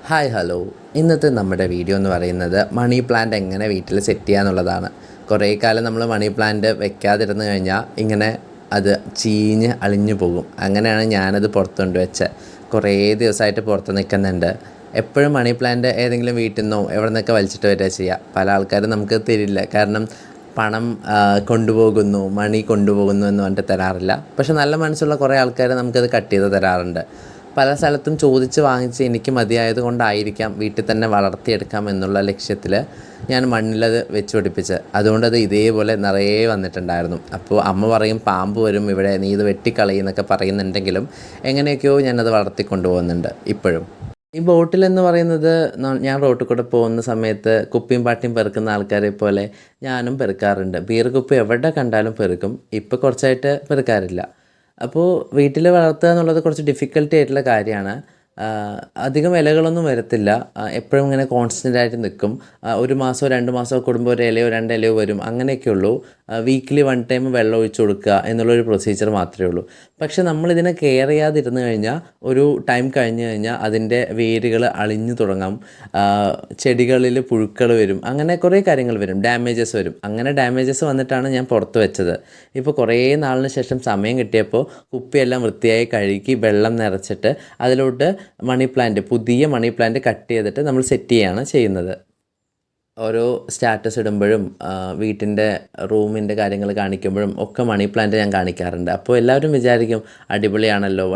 Hi hello. ഇന്നത്തെ നമ്മുടെ video എന്ന് പറയുന്നത് മണി പ്ലാന്റ് എങ്ങനെ വീട്ടിൽ സെറ്റ് ചെയ്യുക എന്നുള്ളതാണ്. കുറേ കാലം നമ്മൾ മണി പ്ലാന്റ് വെക്കാതിരുന്ന് കഴിഞ്ഞാൽ ഇങ്ങനെ അത് ചീഞ്ഞ് അളിഞ്ഞു പോകും. അങ്ങനെയാണ് ഞാനത് പുറത്തുകൊണ്ട് വെച്ചത്. കുറേ ദിവസമായിട്ട് പുറത്ത് നിൽക്കുന്നുണ്ട്. എപ്പോഴും മണി പ്ലാന്റ് ഏതെങ്കിലും വീട്ടിൽ നിന്നോ എവിടെ നിന്നൊക്കെ വലിച്ചിട്ട് വരിക ചെയ്യുക. പല ആൾക്കാരും നമുക്ക് തരില്ല, കാരണം പണം കൊണ്ടുപോകുന്നു, മണി കൊണ്ടുപോകുന്നു എന്ന് പറഞ്ഞിട്ട് തരാറില്ല. പക്ഷെ നല്ല മനസ്സുള്ള കുറേ ആൾക്കാർ നമുക്കത് കട്ട് ചെയ്ത് തരാറുണ്ട്. പല സ്ഥലത്തും ചോദിച്ച് വാങ്ങിച്ച് എനിക്ക് മതിയായത് കൊണ്ടായിരിക്കാം വീട്ടിൽ തന്നെ വളർത്തിയെടുക്കാം എന്നുള്ള ലക്ഷ്യത്തിൽ ഞാൻ മണ്ണിലത് വെച്ച് പിടിപ്പിച്ച്, അതുകൊണ്ടത് ഇതേപോലെ നിറയെ വന്നിട്ടുണ്ടായിരുന്നു. അപ്പോൾ അമ്മ പറയും പാമ്പ് വരും ഇവിടെ, നീ ഇത് വെട്ടിക്കളയുന്നൊക്കെ പറയുന്നുണ്ടെങ്കിലും എങ്ങനെയൊക്കെയോ ഞാനത് വളർത്തിക്കൊണ്ടു പോകുന്നുണ്ട് ഇപ്പോഴും. ഈ ബോട്ടിലെന്ന് പറയുന്നത് ഞാൻ റോട്ടിൽ കൂടെ പോകുന്ന സമയത്ത് കുപ്പിയും പാട്ടിയും പെറുക്കുന്ന ആൾക്കാരെ പോലെ ഞാനും പെറുക്കാറുണ്ട്. ബീർ കുപ്പി എവിടെ കണ്ടാലും പെറുക്കും. ഇപ്പോൾ കുറച്ചായിട്ട് പെറുക്കാറില്ല. അപ്പോൾ വീട്ടിൽ വളർത്തുക എന്നുള്ളത് കുറച്ച് ഡിഫിക്കൽട്ടി ആയിട്ടുള്ള കാര്യമാണ്. അധികം ഇലകളൊന്നും വരത്തില്ല. എപ്പോഴും ഇങ്ങനെ കോൺസ്റ്റൻ്റ് ആയിട്ട് നിൽക്കും. ഒരു മാസമോ 2 മാസമോ കൂടുമ്പോൾ ഒരു ഇലയോ 2 ഇലയോ വരും, അങ്ങനെയൊക്കെ ഉള്ളൂ. വീക്കിലി 1 ടൈം വെള്ളം ഒഴിച്ചു കൊടുക്കുക എന്നുള്ളൊരു പ്രൊസീജിയർ മാത്രമേ ഉള്ളൂ. പക്ഷേ നമ്മളിതിനെ കെയർ ചെയ്യാതിരുന്നു കഴിഞ്ഞാൽ ഒരു ടൈം കഴിഞ്ഞ് കഴിഞ്ഞാൽ അതിൻ്റെ വേരുകൾ അളിഞ്ഞു തുടങ്ങും, ചെടികളിൽ പുഴുക്കൾ വരും, അങ്ങനെ കുറേ കാര്യങ്ങൾ വരും, ഡാമേജസ് വരും. അങ്ങനെ ഡാമേജസ് വന്നിട്ടാണ് ഞാൻ പുറത്ത് വെച്ചത്. ഇപ്പോൾ കുറേ നാളിന് ശേഷം സമയം കിട്ടിയപ്പോൾ കുപ്പിയെല്ലാം വൃത്തിയായി കഴുകി വെള്ളം നിറച്ചിട്ട് അതിലോട്ട് പുതിയ മണി പ്ലാന്റ് കട്ട് ചെയ്തിട്ട് നമ്മൾ സെറ്റ് ചെയ്യുകയാണ് ചെയ്യുന്നത്. ഓരോ സ്റ്റാറ്റസ് ഇടുമ്പോഴും വീട്ടിൻ്റെ റൂമിൻ്റെ കാര്യങ്ങൾ കാണിക്കുമ്പോഴും ഒക്കെ മണി പ്ലാന്റ് ഞാൻ കാണിക്കാറുണ്ട്. അപ്പോൾ എല്ലാവരും വിചാരിക്കും അടിപൊളിയാണല്ലോ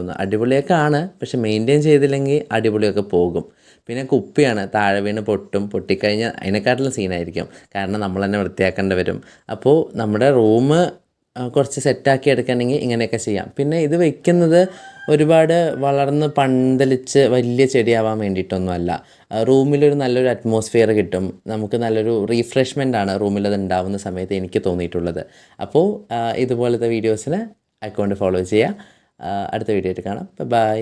എന്ന്. അടിപൊളിയൊക്കെ ആണ്, പക്ഷെ മെയിൻറ്റെയിൻ ചെയ്തില്ലെങ്കിൽ അടിപൊളിയൊക്കെ പോകും. പിന്നെ കുപ്പിയാണ്, താഴെ വീണ് പൊട്ടിക്കഴിഞ്ഞാൽ അതിനെക്കാട്ടിലും സീനായിരിക്കും, കാരണം നമ്മൾ തന്നെ വൃത്തിയാക്കേണ്ടി വരും. അപ്പോൾ നമ്മുടെ റൂം കുറച്ച് സെറ്റാക്കി എടുക്കണമെങ്കിൽ ഇങ്ങനെയൊക്കെ ചെയ്യാം. പിന്നെ ഇത് വയ്ക്കുന്നത് ഒരുപാട് വളർന്ന് പന്തലിച്ച് വലിയ ചെടിയാവാൻ വേണ്ടിയിട്ടൊന്നുമല്ല. റൂമിലൊരു നല്ലൊരു അറ്റ്മോസ്ഫിയർ കിട്ടും, നമുക്ക് നല്ലൊരു റീഫ്രഷ്മെൻ്റാണ് റൂമിലത് ഉണ്ടാവുന്ന സമയത്ത് എനിക്ക് തോന്നിയിട്ടുള്ളത്. അപ്പോൾ ഇതുപോലത്തെ വീഡിയോസിന് അക്കൗണ്ട് ഫോളോ ചെയ്യുക. അടുത്ത വീഡിയോ ആയിട്ട് കാണാം. ബൈ.